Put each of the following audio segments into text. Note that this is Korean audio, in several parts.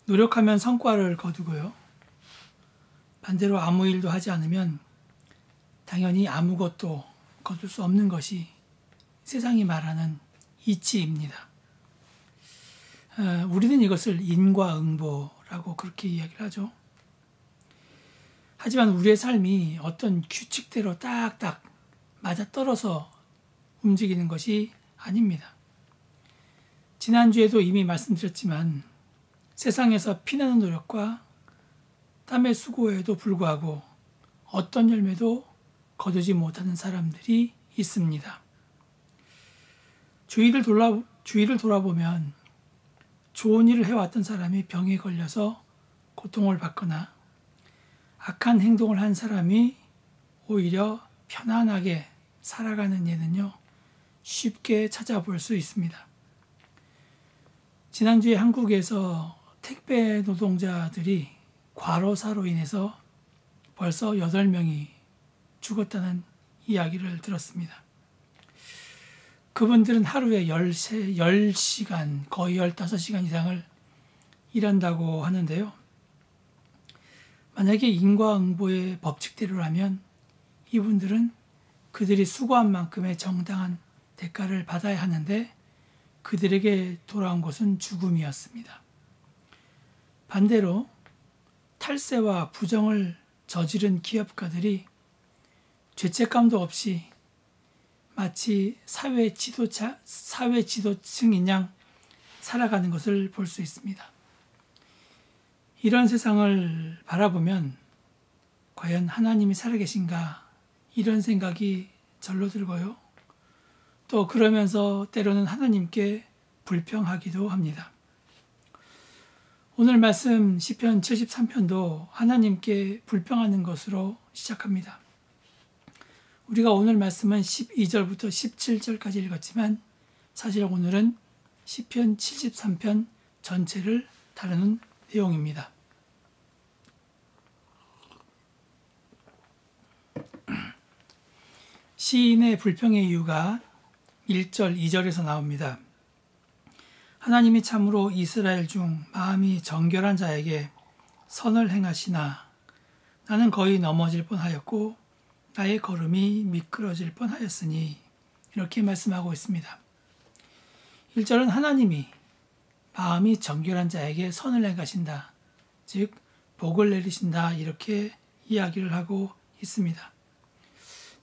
노력하면 성과를 거두고요. 반대로 아무 일도 하지 않으면 당연히 아무것도 거둘 수 없는 것이 세상이 말하는 이치입니다. 우리는 이것을 인과응보라고 그렇게 이야기를 하죠. 하지만 우리의 삶이 어떤 규칙대로 딱딱 맞아떨어서 움직이는 것이 아닙니다. 지난주에도 이미 말씀드렸지만 세상에서 피나는 노력과 땀의 수고에도 불구하고 어떤 열매도 거두지 못하는 사람들이 있습니다. 주위를 돌아보면 좋은 일을 해왔던 사람이 병에 걸려서 고통을 받거나 악한 행동을 한 사람이 오히려 편안하게 살아가는 예는요, 쉽게 찾아볼 수 있습니다. 지난주에 한국에서 택배 노동자들이 과로사로 인해서 벌써 8명이 죽었다는 이야기를 들었습니다. 그분들은 하루에 10시간, 거의 15시간 이상을 일한다고 하는데요. 만약에 인과응보의 법칙대로라면 이분들은 그들이 수고한 만큼의 정당한 대가를 받아야 하는데 그들에게 돌아온 것은 죽음이었습니다. 반대로 탈세와 부정을 저지른 기업가들이 죄책감도 없이 마치 사회 지도층인 양 살아가는 것을 볼 수 있습니다. 이런 세상을 바라보면 과연 하나님이 살아계신가 이런 생각이 절로 들고요. 또 그러면서 때로는 하나님께 불평하기도 합니다. 오늘 말씀 시편 73편도 하나님께 불평하는 것으로 시작합니다. 우리가 오늘 말씀은 12절부터 17절까지 읽었지만 사실 오늘은 시편 73편 전체를 다루는 내용입니다. 시인의 불평의 이유가 1절, 2절에서 나옵니다. 하나님이 참으로 이스라엘 중 마음이 정결한 자에게 선을 행하시나 나는 거의 넘어질 뻔하였고 나의 걸음이 미끄러질 뻔하였으니 이렇게 말씀하고 있습니다. 1절은 하나님이 마음이 정결한 자에게 선을 행하신다, 즉 복을 내리신다 이렇게 이야기를 하고 있습니다.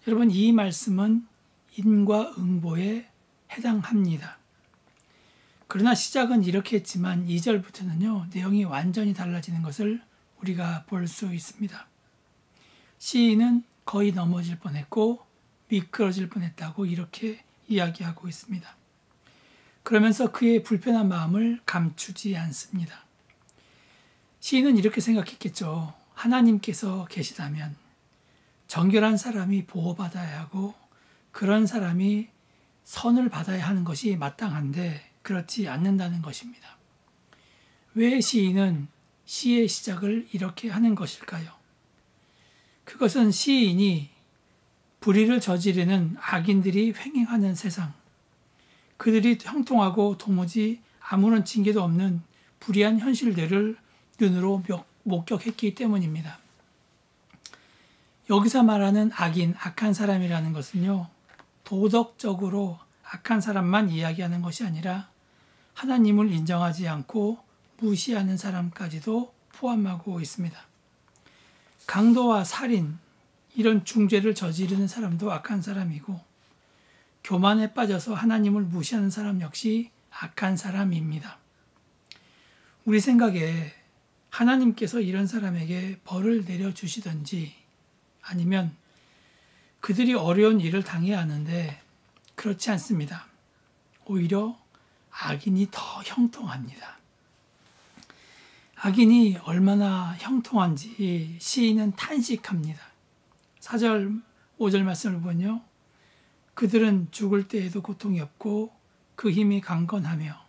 여러분, 이 말씀은 인과응보에 해당합니다. 그러나 시작은 이렇게 했지만 2절부터는요, 내용이 완전히 달라지는 것을 우리가 볼 수 있습니다. 시인은 거의 넘어질 뻔했고 미끄러질 뻔했다고 이렇게 이야기하고 있습니다. 그러면서 그의 불편한 마음을 감추지 않습니다. 시인은 이렇게 생각했겠죠. 하나님께서 계시다면 정결한 사람이 보호받아야 하고 그런 사람이 선을 받아야 하는 것이 마땅한데 그렇지 않는다는 것입니다. 왜 시인은 시의 시작을 이렇게 하는 것일까요? 그것은 시인이 불의를 저지르는 악인들이 횡행하는 세상, 그들이 형통하고 도무지 아무런 징계도 없는 불의한 현실들을 눈으로 목격했기 때문입니다. 여기서 말하는 악인, 악한 사람이라는 것은요, 도덕적으로 악한 사람만 이야기하는 것이 아니라 하나님을 인정하지 않고 무시하는 사람까지도 포함하고 있습니다. 강도와 살인, 이런 중죄를 저지르는 사람도 악한 사람이고 교만에 빠져서 하나님을 무시하는 사람 역시 악한 사람입니다. 우리 생각에 하나님께서 이런 사람에게 벌을 내려주시든지 아니면 그들이 어려운 일을 당해야 하는데 그렇지 않습니다. 오히려 악인이 더 형통합니다. 악인이 얼마나 형통한지 시인은 탄식합니다. 4절, 5절 말씀을 보면요. 그들은 죽을 때에도 고통이 없고 그 힘이 강건하며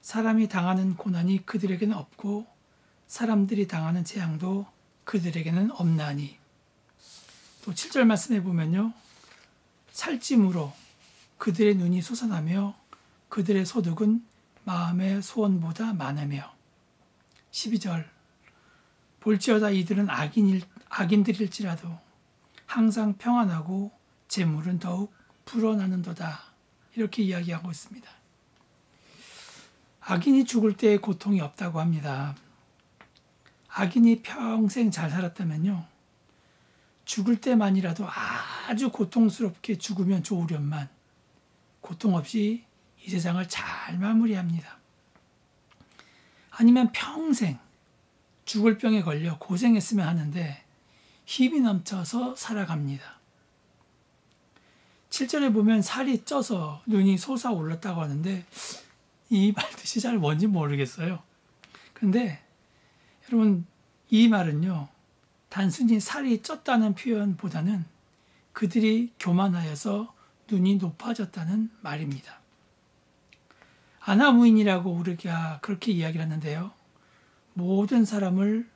사람이 당하는 고난이 그들에게는 없고 사람들이 당하는 재앙도 그들에게는 없나니. 또 7절 말씀해 보면요. 살찜으로 그들의 눈이 솟아나며 그들의 소득은 마음의 소원보다 많으며 12절 볼지어다 이들은 악인들일지라도 항상 평안하고 재물은 더욱 불어나는도다. 이렇게 이야기하고 있습니다. 악인이 죽을 때의 고통이 없다고 합니다. 악인이 평생 잘 살았다면요, 죽을 때만이라도 아주 고통스럽게 죽으면 좋으련만 고통 없이 이 세상을 잘 마무리합니다. 아니면 평생 죽을 병에 걸려 고생했으면 하는데 힘이 넘쳐서 살아갑니다. 7절에 보면 살이 쪄서 눈이 솟아올랐다고 하는데 이 말 뜻이 잘 뭔지 모르겠어요. 근데 여러분, 이 말은요, 단순히 살이 쪘다는 표현보다는 그들이 교만하여서 눈이 높아졌다는 말입니다. 아나무인이라고 우리가 그렇게 이야기를 하는데요, 모든 사람을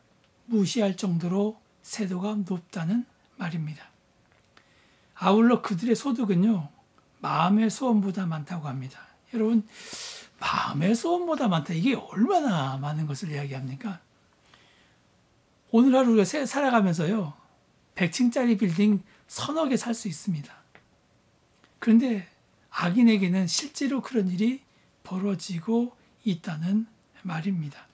무시할 정도로 세도가 높다는 말입니다. 아울러 그들의 소득은요, 마음의 소원보다 많다고 합니다. 여러분, 마음의 소원보다 많다, 이게 얼마나 많은 것을 이야기합니까? 오늘 하루 우리가 살아가면서요, 100층짜리 빌딩 서너 개 살 수 있습니다. 그런데 악인에게는 실제로 그런 일이 벌어지고 있다는 말입니다.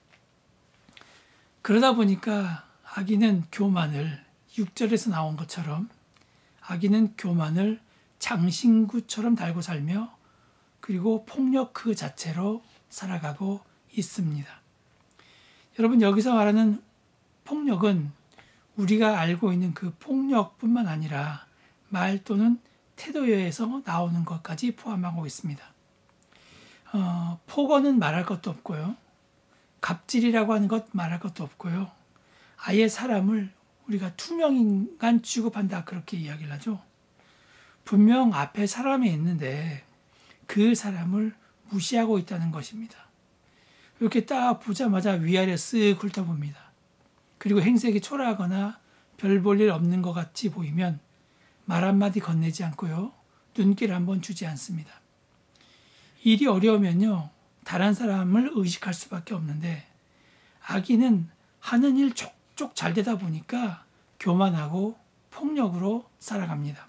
그러다 보니까 악인은 교만을, 6절에서 나온 것처럼 악인은 교만을 장신구처럼 달고 살며 그리고 폭력 그 자체로 살아가고 있습니다. 여러분, 여기서 말하는 폭력은 우리가 알고 있는 그 폭력뿐만 아니라 말 또는 태도에서 나오는 것까지 포함하고 있습니다. 폭언은 말할 것도 없고요. 갑질이라고 하는 것 말할 것도 없고요. 아예 사람을 우리가 투명인간 취급한다, 그렇게 이야기를 하죠. 분명 앞에 사람이 있는데 그 사람을 무시하고 있다는 것입니다. 이렇게 딱 보자마자 위아래 쓱 훑어봅니다. 그리고 행색이 초라하거나 별 볼 일 없는 것 같이 보이면 말 한마디 건네지 않고요, 눈길 한번 주지 않습니다. 일이 어려우면요, 다른 사람을 의식할 수밖에 없는데 악인은 하는 일 족족 잘 되다 보니까 교만하고 폭력으로 살아갑니다.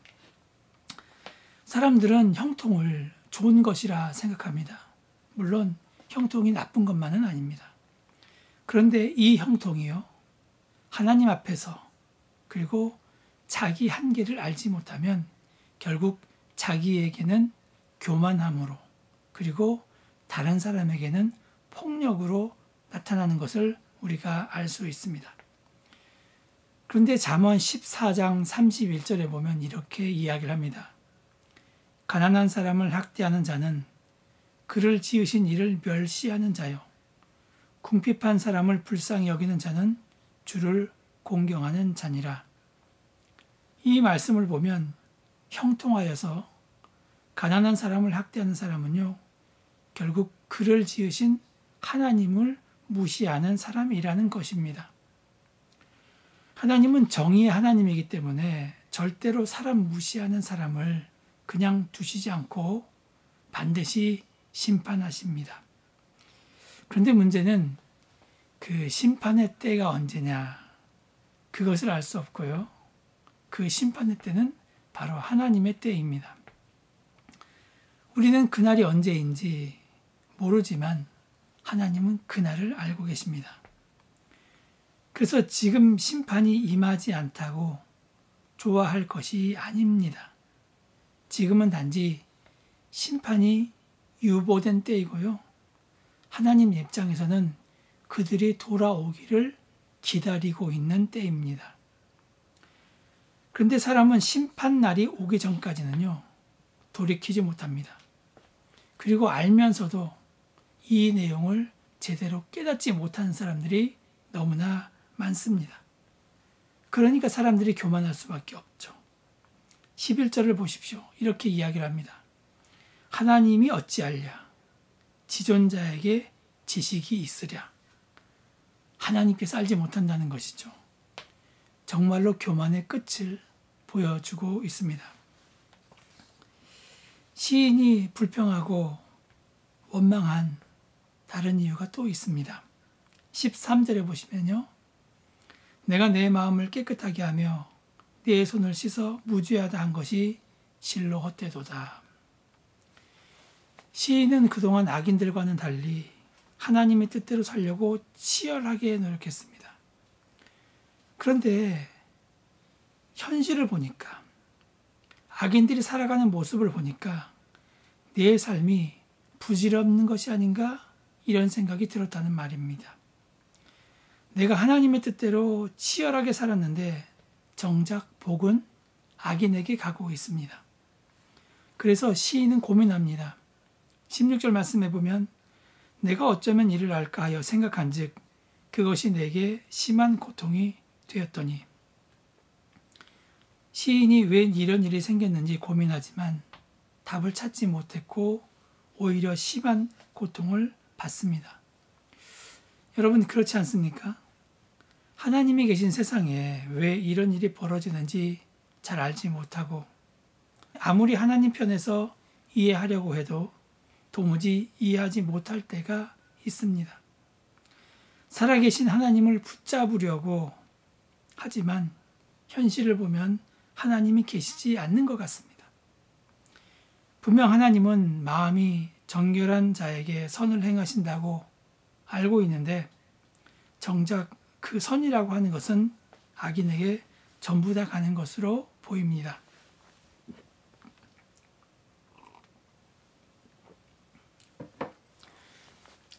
사람들은 형통을 좋은 것이라 생각합니다. 물론 형통이 나쁜 것만은 아닙니다. 그런데 이 형통이요, 하나님 앞에서 그리고 자기 한계를 알지 못하면 결국 자기에게는 교만함으로 그리고 다른 사람에게는 폭력으로 나타나는 것을 우리가 알 수 있습니다. 그런데 잠언 14장 31절에 보면 이렇게 이야기를 합니다. 가난한 사람을 학대하는 자는 그를 지으신 이를 멸시하는 자요, 궁핍한 사람을 불쌍히 여기는 자는 주를 공경하는 자니라. 이 말씀을 보면 형통하여서 가난한 사람을 학대하는 사람은요, 결국 그를 지으신 하나님을 무시하는 사람이라는 것입니다. 하나님은 정의의 하나님이기 때문에 절대로 사람 무시하는 사람을 그냥 두시지 않고 반드시 심판하십니다. 그런데 문제는 그 심판의 때가 언제냐, 그것을 알 수 없고요. 그 심판의 때는 바로 하나님의 때입니다. 우리는 그날이 언제인지 모르지만 하나님은 그날을 알고 계십니다. 그래서 지금 심판이 임하지 않다고 좋아할 것이 아닙니다. 지금은 단지 심판이 유보된 때이고요, 하나님 입장에서는 그들이 돌아오기를 기다리고 있는 때입니다. 그런데 사람은 심판날이 오기 전까지는요, 돌이키지 못합니다. 그리고 알면서도 이 내용을 제대로 깨닫지 못하는 사람들이 너무나 많습니다. 그러니까 사람들이 교만할 수밖에 없죠. 11절을 보십시오. 이렇게 이야기를 합니다. 하나님이 어찌하랴, 지존자에게 지식이 있으랴. 하나님께서 알지 못한다는 것이죠. 정말로 교만의 끝을 보여주고 있습니다. 시인이 불평하고 원망한 다른 이유가 또 있습니다. 13절에 보시면요. 내가 내 마음을 깨끗하게 하며 내 손을 씻어 무죄하다 한 것이 실로 헛되도다. 시인은 그동안 악인들과는 달리 하나님의 뜻대로 살려고 치열하게 노력했습니다. 그런데 현실을 보니까, 악인들이 살아가는 모습을 보니까 내 삶이 부질없는 것이 아닌가, 이런 생각이 들었다는 말입니다. 내가 하나님의 뜻대로 치열하게 살았는데 정작 복은 악인에게 가고 있습니다. 그래서 시인은 고민합니다. 16절 말씀해 보면 내가 어쩌면 이를 알까 하여 생각한즉 그것이 내게 심한 고통이 되었더니, 시인이 왜 이런 일이 생겼는지 고민하지만 답을 찾지 못했고 오히려 심한 고통을 받습니다. 여러분 그렇지 않습니까? 하나님이 계신 세상에 왜 이런 일이 벌어지는지 잘 알지 못하고 아무리 하나님 편에서 이해하려고 해도 도무지 이해하지 못할 때가 있습니다. 살아계신 하나님을 붙잡으려고 하지만 현실을 보면 하나님이 계시지 않는 것 같습니다. 분명 하나님은 마음이 정결한 자에게 선을 행하신다고 알고 있는데 정작 그 선이라고 하는 것은 악인에게 전부 다 가는 것으로 보입니다.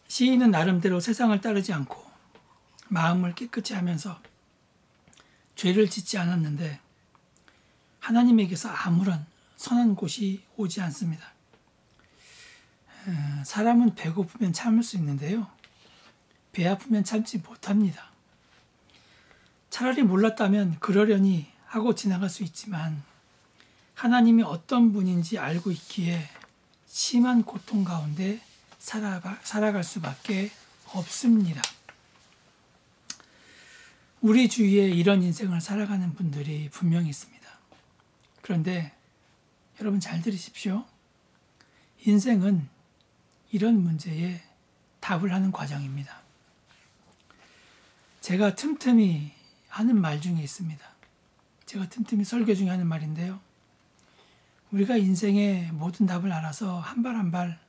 시인은 나름대로 세상을 따르지 않고 마음을 깨끗이 하면서 죄를 짓지 않았는데 하나님에게서 아무런 선한 곳이 오지 않습니다. 사람은 배고프면 참을 수 있는데요. 배 아프면 참지 못합니다. 차라리 몰랐다면 그러려니 하고 지나갈 수 있지만 하나님이 어떤 분인지 알고 있기에 심한 고통 가운데 살아갈 수밖에 없습니다. 우리 주위에 이런 인생을 살아가는 분들이 분명히 있습니다. 그런데 여러분 잘 들으십시오. 인생은 이런 문제에 답을 하는 과정입니다. 제가 틈틈이 하는 말 중에 있습니다. 제가 틈틈이 설교 중에 하는 말인데요. 우리가 인생의 모든 답을 알아서 한 발 한 발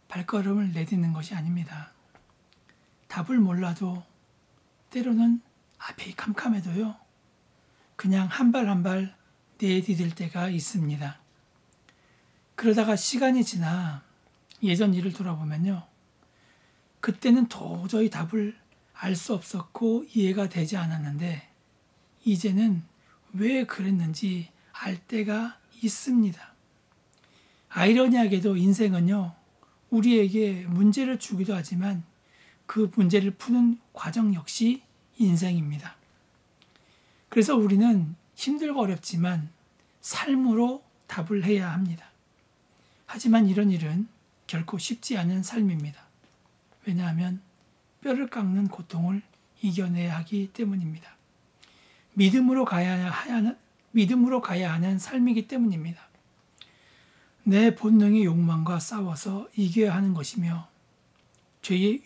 발걸음을 내딛는 것이 아닙니다. 답을 몰라도 때로는 앞이 캄캄해도요. 그냥 한 발 한 발 내디딜 때가 있습니다. 그러다가 시간이 지나 예전 일을 돌아보면요. 그때는 도저히 답을 알 수 없었고 이해가 되지 않았는데 이제는 왜 그랬는지 알 때가 있습니다. 아이러니하게도 인생은요. 우리에게 문제를 주기도 하지만 그 문제를 푸는 과정 역시 인생입니다. 그래서 우리는 힘들고 어렵지만 삶으로 답을 해야 합니다. 하지만 이런 일은 결코 쉽지 않은 삶입니다. 왜냐하면 뼈를 깎는 고통을 이겨내야 하기 때문입니다. 믿음으로 가야 하는 삶이기 때문입니다. 내 본능의 욕망과 싸워서 이겨야 하는 것이며 죄의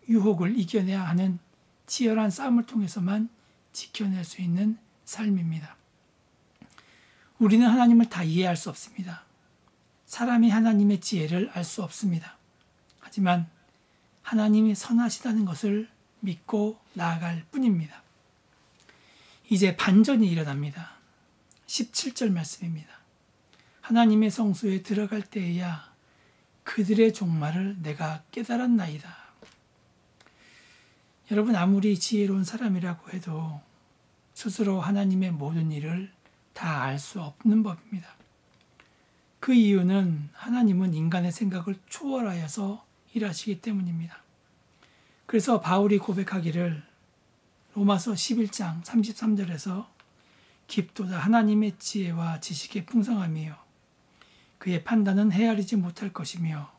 유혹을 이겨내야 하는 치열한 싸움을 통해서만 지켜낼 수 있는 삶입니다. 우리는 하나님을 다 이해할 수 없습니다. 사람이 하나님의 지혜를 알 수 없습니다. 하지만 하나님이 선하시다는 것을 믿고 나아갈 뿐입니다. 이제 반전이 일어납니다. 17절 말씀입니다. 하나님의 성소에 들어갈 때에야 그들의 종말을 내가 깨달았나이다. 여러분 아무리 지혜로운 사람이라고 해도 스스로 하나님의 모든 일을 다 알 수 없는 법입니다. 그 이유는 하나님은 인간의 생각을 초월하여서 일하시기 때문입니다. 그래서 바울이 고백하기를 로마서 11장 33절에서 깊도다 하나님의 지혜와 지식의 풍성함이요 그의 판단은 헤아리지 못할 것이며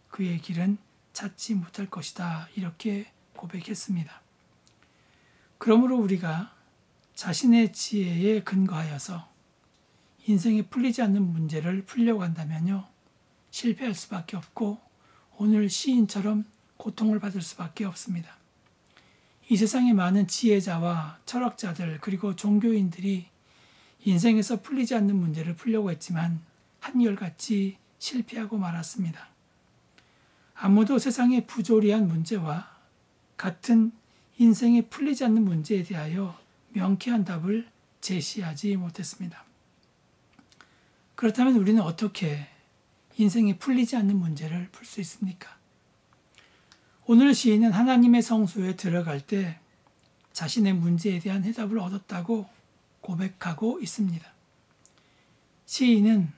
그의 길은 찾지 못할 것이다. 이렇게 고백했습니다. 그러므로 우리가 자신의 지혜에 근거하여서 인생에 풀리지 않는 문제를 풀려고 한다면요. 실패할 수밖에 없고 오늘 시인처럼 고통을 받을 수밖에 없습니다. 이 세상의 많은 지혜자와 철학자들 그리고 종교인들이 인생에서 풀리지 않는 문제를 풀려고 했지만 한결같이 실패하고 말았습니다. 아무도 세상의 부조리한 문제와 같은 인생에 풀리지 않는 문제에 대하여 명쾌한 답을 제시하지 못했습니다. 그렇다면 우리는 어떻게 인생에 풀리지 않는 문제를 풀 수 있습니까? 오늘 시인은 하나님의 성소에 들어갈 때 자신의 문제에 대한 해답을 얻었다고 고백하고 있습니다. 시인은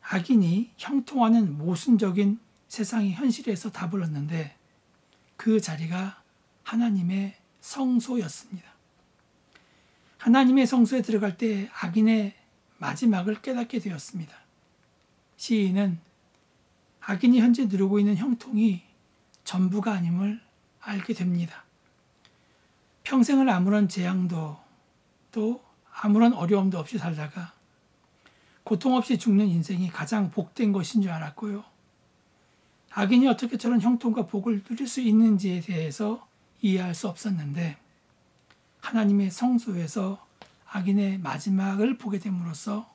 악인이 형통하는 모순적인 세상의 현실에서 답을 얻는데 그 자리가 하나님의 성소였습니다. 하나님의 성소에 들어갈 때 악인의 마지막을 깨닫게 되었습니다. 시인은 악인이 현재 누리고 있는 형통이 전부가 아님을 알게 됩니다. 평생을 아무런 재앙도 또 아무런 어려움도 없이 살다가 고통 없이 죽는 인생이 가장 복된 것인 줄 알았고요. 악인이 어떻게 저런 형통과 복을 누릴 수 있는지에 대해서 이해할 수 없었는데 하나님의 성소에서 악인의 마지막을 보게 됨으로써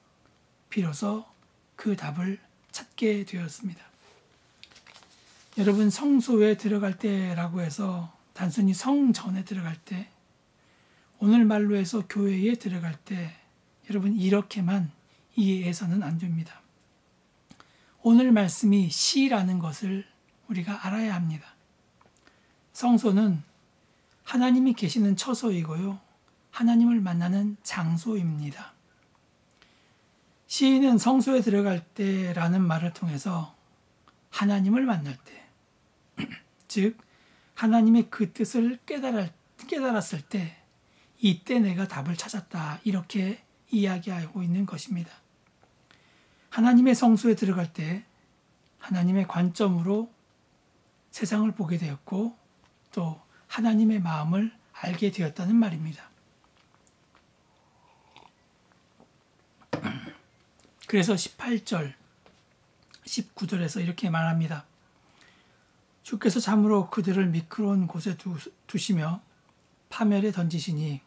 비로소 그 답을 찾게 되었습니다. 여러분, 성소에 들어갈 때라고 해서 단순히 성전에 들어갈 때, 오늘 말로 해서 교회에 들어갈 때 여러분 이렇게만 이해해서는 안 됩니다. 오늘 말씀이 시라는 것을 우리가 알아야 합니다. 성소는 하나님이 계시는 처소이고요. 하나님을 만나는 장소입니다. 시인은 성소에 들어갈 때라는 말을 통해서 하나님을 만날 때, 즉 하나님의 그 뜻을 깨달았을 때 이때 내가 답을 찾았다 이렇게 이야기하고 있는 것입니다. 하나님의 성소에 들어갈 때 하나님의 관점으로 세상을 보게 되었고 또 하나님의 마음을 알게 되었다는 말입니다. 그래서 18절, 19절에서 이렇게 말합니다. 주께서 참으로 그들을 미끄러운 곳에 두시며 파멸에 던지시니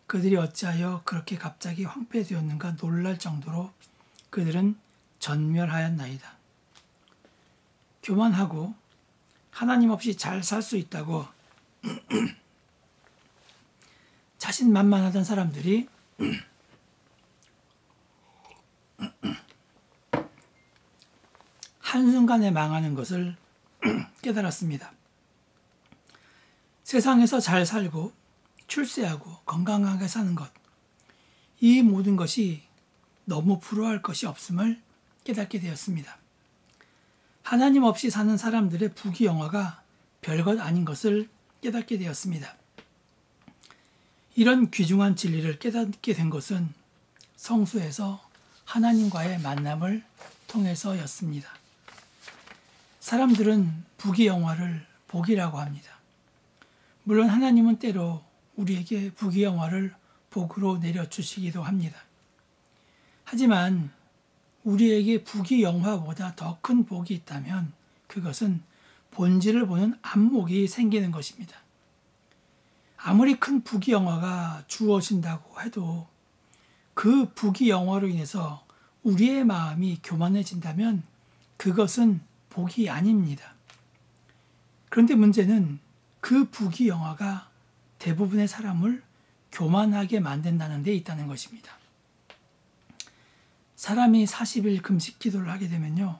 그들이 어찌하여 그렇게 갑자기 황폐되었는가 놀랄 정도로 그들은 전멸하였나이다. 교만하고 하나님 없이 잘 살 수 있다고 자신만만하던 사람들이 한순간에 망하는 것을 깨달았습니다. 세상에서 잘 살고 출세하고 건강하게 사는 것, 이 모든 것이 너무 부러워할 것이 없음을 깨닫게 되었습니다. 하나님 없이 사는 사람들의 부귀영화가 별것 아닌 것을 깨닫게 되었습니다. 이런 귀중한 진리를 깨닫게 된 것은 성소에서 하나님과의 만남을 통해서였습니다. 사람들은 부귀영화를 복이라고 합니다. 물론 하나님은 때로 우리에게 부귀영화를 복으로 내려주시기도 합니다. 하지만 우리에게 부귀영화보다 더 큰 복이 있다면 그것은 본질을 보는 안목이 생기는 것입니다. 아무리 큰 부귀영화가 주어진다고 해도 그 부귀영화로 인해서 우리의 마음이 교만해진다면 그것은 복이 아닙니다. 그런데 문제는 그 부귀영화가 대부분의 사람을 교만하게 만든다는 데 있다는 것입니다. 사람이 40일 금식 기도를 하게 되면요,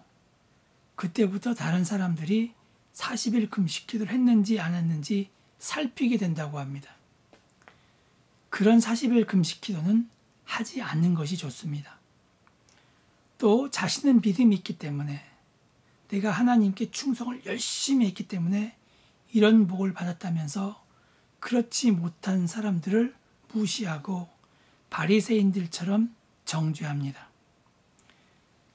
그때부터 다른 사람들이 40일 금식 기도를 했는지 안 했는지 살피게 된다고 합니다. 그런 40일 금식 기도는 하지 않는 것이 좋습니다. 또 자신은 믿음이 있기 때문에 내가 하나님께 충성을 열심히 했기 때문에 이런 복을 받았다면서 그렇지 못한 사람들을 무시하고 바리새인들처럼 정죄합니다.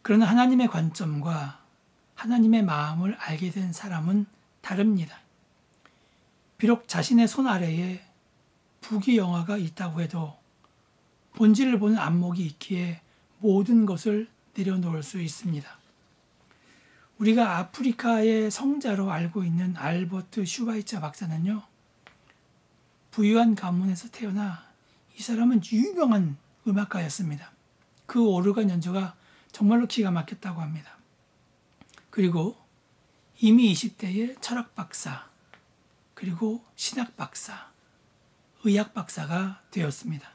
그러나 하나님의 관점과 하나님의 마음을 알게 된 사람은 다릅니다. 비록 자신의 손 아래에 부귀영화가 있다고 해도 본질을 보는 안목이 있기에 모든 것을 내려놓을 수 있습니다. 우리가 아프리카의 성자로 알고 있는 알버트 슈바이처 박사는요, 부유한 가문에서 태어나 이 사람은 유명한 음악가였습니다. 그 오르간 연주가 정말로 기가 막혔다고 합니다. 그리고 이미 20대에 철학 박사, 그리고 신학 박사, 의학 박사가 되었습니다.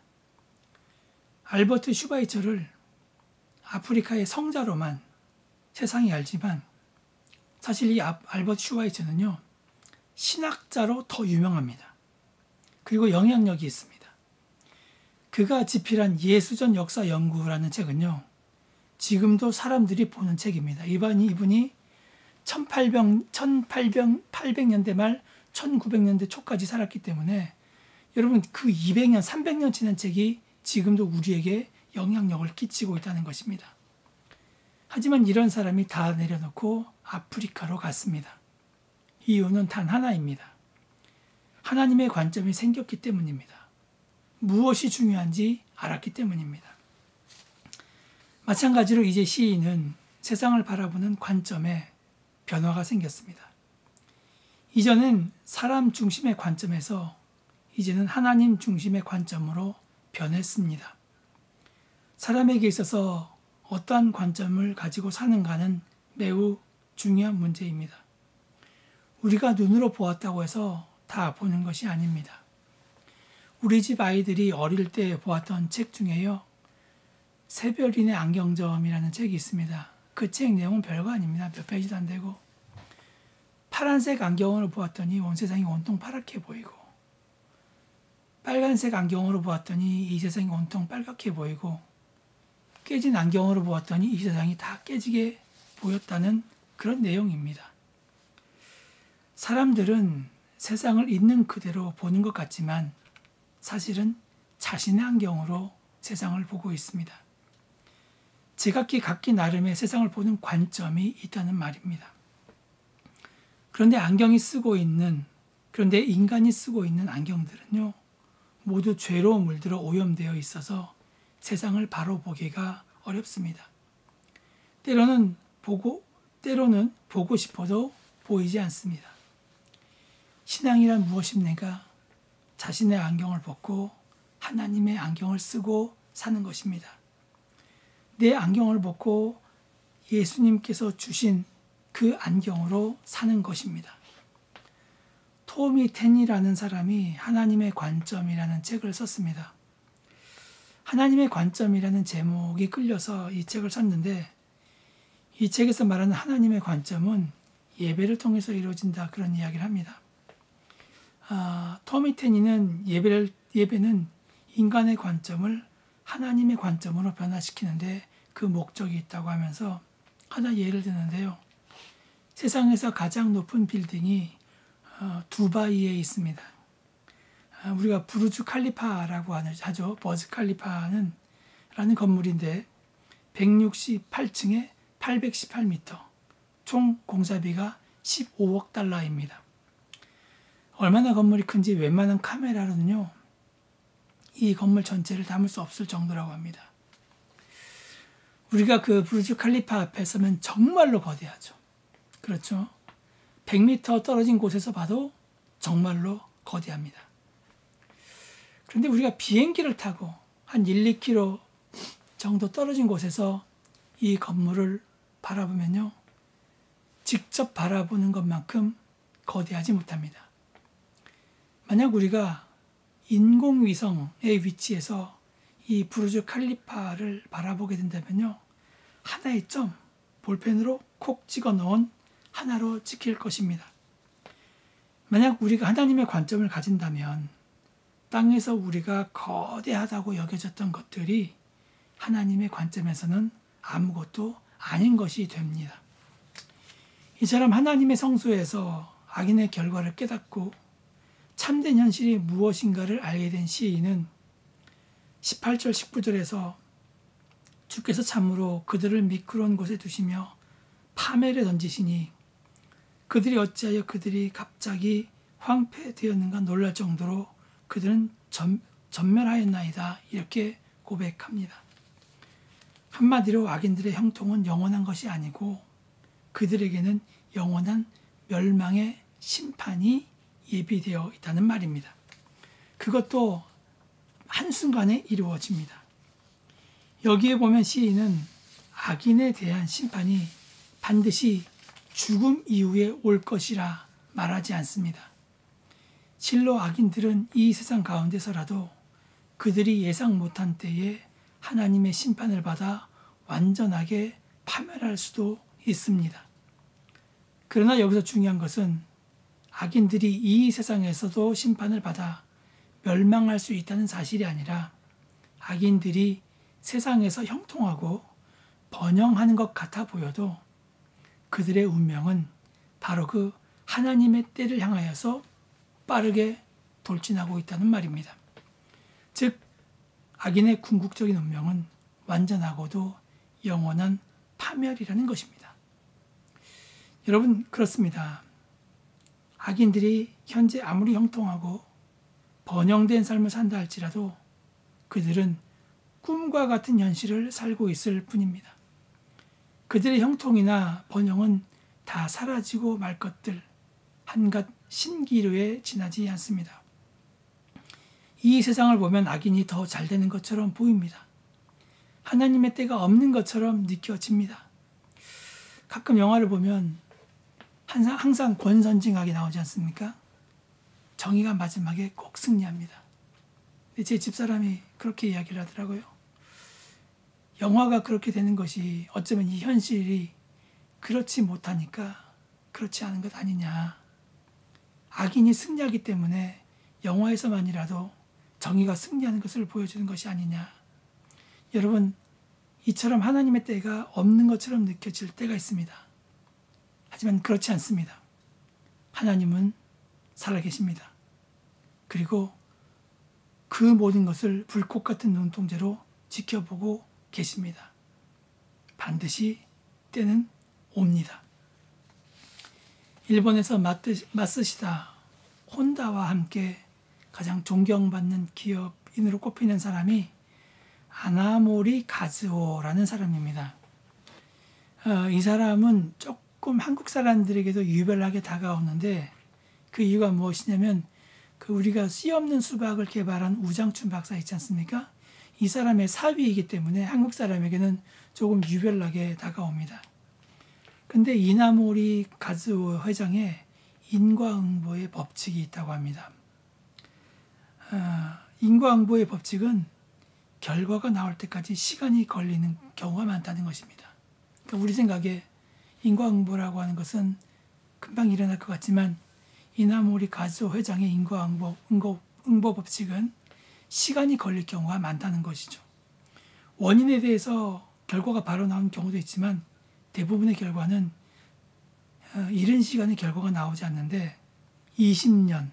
알버트 슈바이처를 아프리카의 성자로만 세상이 알지만 사실 이 알버트 슈바이처는요, 신학자로 더 유명합니다. 그리고 영향력이 있습니다. 그가 집필한 예수전 역사 연구라는 책은요, 지금도 사람들이 보는 책입니다. 이분이 1800년대 말 1900년대 초까지 살았기 때문에 여러분 그 200년, 300년 지난 책이 지금도 우리에게 영향력을 끼치고 있다는 것입니다. 하지만 이런 사람이 다 내려놓고 아프리카로 갔습니다. 이유는 단 하나입니다. 하나님의 관점이 생겼기 때문입니다. 무엇이 중요한지 알았기 때문입니다. 마찬가지로 이제 시인은 세상을 바라보는 관점에 변화가 생겼습니다. 이전엔 사람 중심의 관점에서 이제는 하나님 중심의 관점으로 변했습니다. 사람에게 있어서 어떠한 관점을 가지고 사는가는 매우 중요한 문제입니다. 우리가 눈으로 보았다고 해서 다 보는 것이 아닙니다. 우리 집 아이들이 어릴 때 보았던 책 중에요, 새별인의 안경점이라는 책이 있습니다. 그 책 내용은 별거 아닙니다. 몇 페이지도 안 되고, 파란색 안경으로 보았더니 온 세상이 온통 파랗게 보이고, 빨간색 안경으로 보았더니 이 세상이 온통 빨갛게 보이고, 깨진 안경으로 보았더니 이 세상이 다 깨지게 보였다는 그런 내용입니다. 사람들은 세상을 있는 그대로 보는 것 같지만 사실은 자신의 안경으로 세상을 보고 있습니다. 제각기 각기 나름의 세상을 보는 관점이 있다는 말입니다. 그런데 그런데 인간이 쓰고 있는 안경들은요, 모두 죄로 물들어 오염되어 있어서 세상을 바로 보기가 어렵습니다. 때로는 보고 싶어도 보이지 않습니다. 신앙이란 무엇입니까? 자신의 안경을 벗고 하나님의 안경을 쓰고 사는 것입니다. 내 안경을 벗고 예수님께서 주신 그 안경으로 사는 것입니다. 토미 텐이라는 사람이 하나님의 관점이라는 책을 썼습니다. 하나님의 관점이라는 제목이 끌려서 이 책을 샀는데, 이 책에서 말하는 하나님의 관점은 예배를 통해서 이루어진다, 그런 이야기를 합니다. 토미 테니는 예배는 인간의 관점을 하나님의 관점으로 변화시키는데 그 목적이 있다고 하면서 하나 예를 드는데요. 세상에서 가장 높은 빌딩이 두바이에 있습니다. 우리가 부르주 칼리파라고 하죠. 버즈 칼리파는 라는 건물인데 168층에 818m, 총 공사비가 15억 달러입니다. 얼마나 건물이 큰지 웬만한 카메라로는요, 이 건물 전체를 담을 수 없을 정도라고 합니다. 우리가 그 부르주 칼리파 앞에 서면 정말로 거대하죠. 그렇죠? 100m 떨어진 곳에서 봐도 정말로 거대합니다. 그런데 우리가 비행기를 타고 한 1, 2km 정도 떨어진 곳에서 이 건물을 바라보면요, 직접 바라보는 것만큼 거대하지 못합니다. 만약 우리가 인공위성의 위치에서 이 부르주 칼리파를 바라보게 된다면요, 하나의 점, 볼펜으로 콕 찍어 넣은 하나로 찍힐 것입니다. 만약 우리가 하나님의 관점을 가진다면 땅에서 우리가 거대하다고 여겨졌던 것들이 하나님의 관점에서는 아무것도 아닌 것이 됩니다. 이처럼 하나님의 성소에서 악인의 결과를 깨닫고 참된 현실이 무엇인가를 알게 된 시인은 18절 19절에서 주께서 참으로 그들을 미끄러운 곳에 두시며 파멸에 던지시니 그들이 어찌하여 그들이 갑자기 황폐되었는가 놀랄 정도로 그들은 전멸하였나이다, 이렇게 고백합니다. 한마디로 악인들의 형통은 영원한 것이 아니고 그들에게는 영원한 멸망의 심판이 예비되어 있다는 말입니다. 그것도 한순간에 이루어집니다. 여기에 보면 시인은 악인에 대한 심판이 반드시 죽음 이후에 올 것이라 말하지 않습니다. 실로 악인들은 이 세상 가운데서라도 그들이 예상 못한 때에 하나님의 심판을 받아 완전하게 파멸할 수도 있습니다. 그러나 여기서 중요한 것은 악인들이 이 세상에서도 심판을 받아 멸망할 수 있다는 사실이 아니라 악인들이 세상에서 형통하고 번영하는 것 같아 보여도 그들의 운명은 바로 그 하나님의 때를 향하여서 빠르게 돌진하고 있다는 말입니다. 즉 악인의 궁극적인 운명은 완전하고도 영원한 파멸이라는 것입니다. 여러분, 그렇습니다. 악인들이 현재 아무리 형통하고 번영된 삶을 산다 할지라도 그들은 꿈과 같은 현실을 살고 있을 뿐입니다. 그들의 형통이나 번영은 다 사라지고 말 것들, 한갓 신기루에 지나지 않습니다. 이 세상을 보면 악인이 더 잘 되는 것처럼 보입니다. 하나님의 때가 없는 것처럼 느껴집니다. 가끔 영화를 보면 항상 권선징악이 나오지 않습니까? 정의가 마지막에 꼭 승리합니다. 근데 제 집사람이 그렇게 이야기를 하더라고요. 영화가 그렇게 되는 것이 어쩌면 이 현실이 그렇지 못하니까 그렇지 않은 것 아니냐. 악인이 승리하기 때문에 영화에서만이라도 정의가 승리하는 것을 보여주는 것이 아니냐. 여러분, 이처럼 하나님의 때가 없는 것처럼 느껴질 때가 있습니다. 하지만 그렇지 않습니다. 하나님은 살아계십니다. 그리고 그 모든 것을 불꽃 같은 눈동자로 지켜보고 계십니다. 반드시 때는 옵니다. 일본에서 마쓰시다 혼다와 함께 가장 존경받는 기업인으로 꼽히는 사람이 아나모리 카즈오라는 사람입니다. 이 사람은 조금 한국 사람들에게도 유별나게 다가오는데 그 이유가 무엇이냐면 그 우리가 씨 없는 수박을 개발한 우장춘 박사 있지 않습니까? 이 사람의 사위이기 때문에 한국 사람에게는 조금 유별나게 다가옵니다. 근데 이나모리 카즈오 회장의 인과응보의 법칙이 있다고 합니다. 인과응보의 법칙은 결과가 나올 때까지 시간이 걸리는 경우가 많다는 것입니다. 그러니까 우리 생각에 인과응보라고 하는 것은 금방 일어날 것 같지만 이나모리 카즈오 회장의 인과응보 법칙은 시간이 걸릴 경우가 많다는 것이죠. 원인에 대해서 결과가 바로 나온 경우도 있지만 대부분의 결과는 이른 시간에 결과가 나오지 않는데 20년,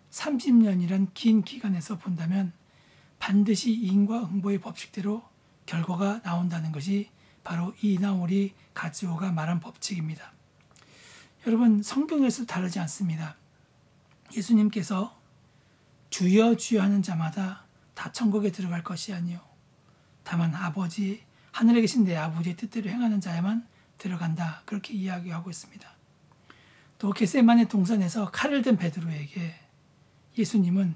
30년이란 긴 기간에서 본다면 반드시 인과응보의 법칙대로 결과가 나온다는 것이 바로 이나모리 카즈오가 말한 법칙입니다. 여러분, 성경에서 다르지 않습니다. 예수님께서 주여 주여 하는 자마다 다 천국에 들어갈 것이 아니요 다만 아버지 하늘에 계신 내 아버지의 뜻대로 행하는 자야만 들어간다. 그렇게 이야기하고 있습니다. 또 겟세마네 동산에서 칼을 든 베드로에게 예수님은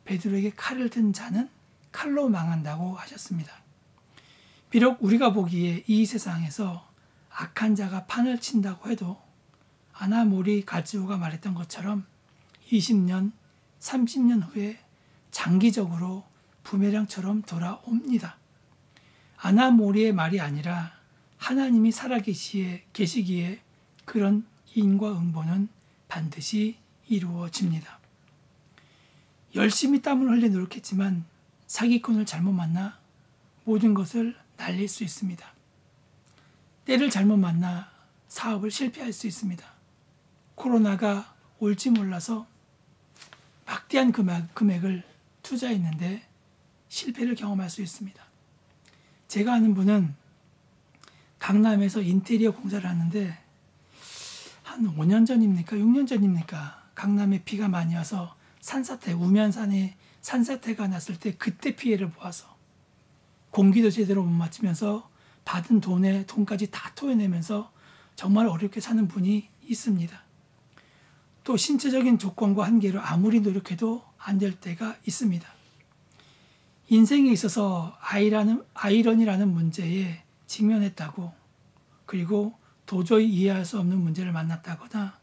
베드로에게 칼을 든 자는 칼로 망한다고 하셨습니다. 비록 우리가 보기에 이 세상에서 악한 자가 판을 친다고 해도 아나모리 카즈오가 말했던 것처럼 20년, 30년 후에 장기적으로 부메랑처럼 돌아옵니다. 아나모리의 말이 아니라 하나님이 살아계시기에 그런 인과응보는 반드시 이루어집니다. 열심히 땀을 흘려 노력했지만 사기꾼을 잘못 만나 모든 것을 날릴 수 있습니다. 때를 잘못 만나 사업을 실패할 수 있습니다. 코로나가 올지 몰라서 막대한 금액을 투자했는데 실패를 경험할 수 있습니다. 제가 아는 분은 강남에서 인테리어 공사를 하는데 한 5년 전입니까? 6년 전입니까? 강남에 비가 많이 와서 산사태, 우면산에 산사태가 났을 때 그때 피해를 보아서 공기도 제대로 못 맞추면서 받은 돈까지 다 토해내면서 정말 어렵게 사는 분이 있습니다. 또 신체적인 조건과 한계로 아무리 노력해도 안 될 때가 있습니다. 인생에 있어서 아이러니라는 문제에 직면했다고, 그리고 도저히 이해할 수 없는 문제를 만났다거나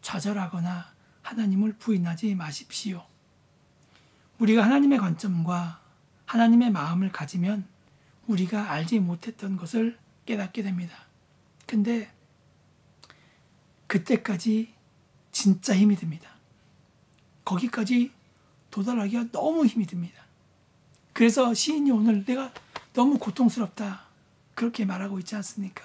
좌절하거나 하나님을 부인하지 마십시오. 우리가 하나님의 관점과 하나님의 마음을 가지면 우리가 알지 못했던 것을 깨닫게 됩니다. 근데 그때까지 진짜 힘이 듭니다. 거기까지 도달하기가 너무 힘이 듭니다. 그래서 시인이 오늘 내가 너무 고통스럽다 그렇게 말하고 있지 않습니까?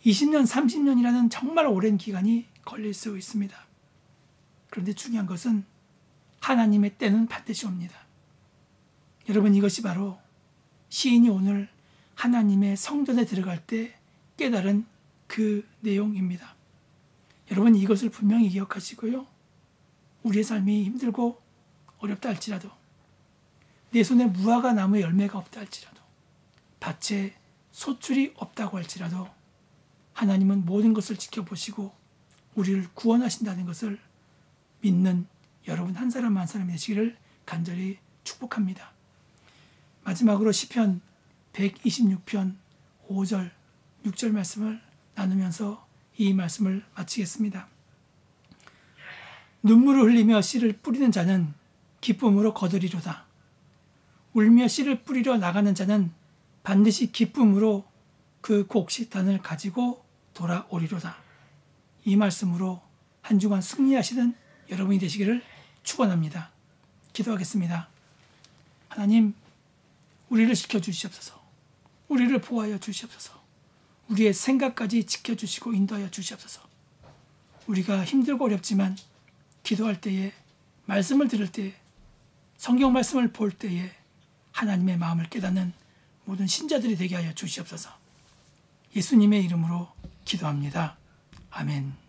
20년, 30년이라는 정말 오랜 기간이 걸릴 수 있습니다. 그런데 중요한 것은 하나님의 때는 반드시 옵니다. 여러분, 이것이 바로 시인이 오늘 하나님의 성전에 들어갈 때 깨달은 그 내용입니다. 여러분, 이것을 분명히 기억하시고요. 우리의 삶이 힘들고 어렵다 할지라도, 내 손에 무화과 나무의 열매가 없다 할지라도, 밭에 소출이 없다고 할지라도 하나님은 모든 것을 지켜보시고 우리를 구원하신다는 것을 믿는 여러분 한 사람 한 사람이 되시기를 간절히 축복합니다. 마지막으로 시편 126편 5절, 6절 말씀을 나누면서 이 말씀을 마치겠습니다. 눈물을 흘리며 씨를 뿌리는 자는 기쁨으로 거두리로다. 울며 씨를 뿌리러 나가는 자는 반드시 기쁨으로 그 곡식단을 가지고 돌아오리로다. 이 말씀으로 한 주간 승리하시는 여러분이 되시기를 축원합니다. 기도하겠습니다. 하나님, 우리를 지켜주시옵소서. 우리를 보호하여 주시옵소서. 우리의 생각까지 지켜주시고 인도하여 주시옵소서. 우리가 힘들고 어렵지만 기도할 때에, 말씀을 들을 때에, 성경 말씀을 볼 때에 하나님의 마음을 깨닫는 모든 신자들이 되게 하여 주시옵소서. 예수님의 이름으로 기도합니다. 아멘.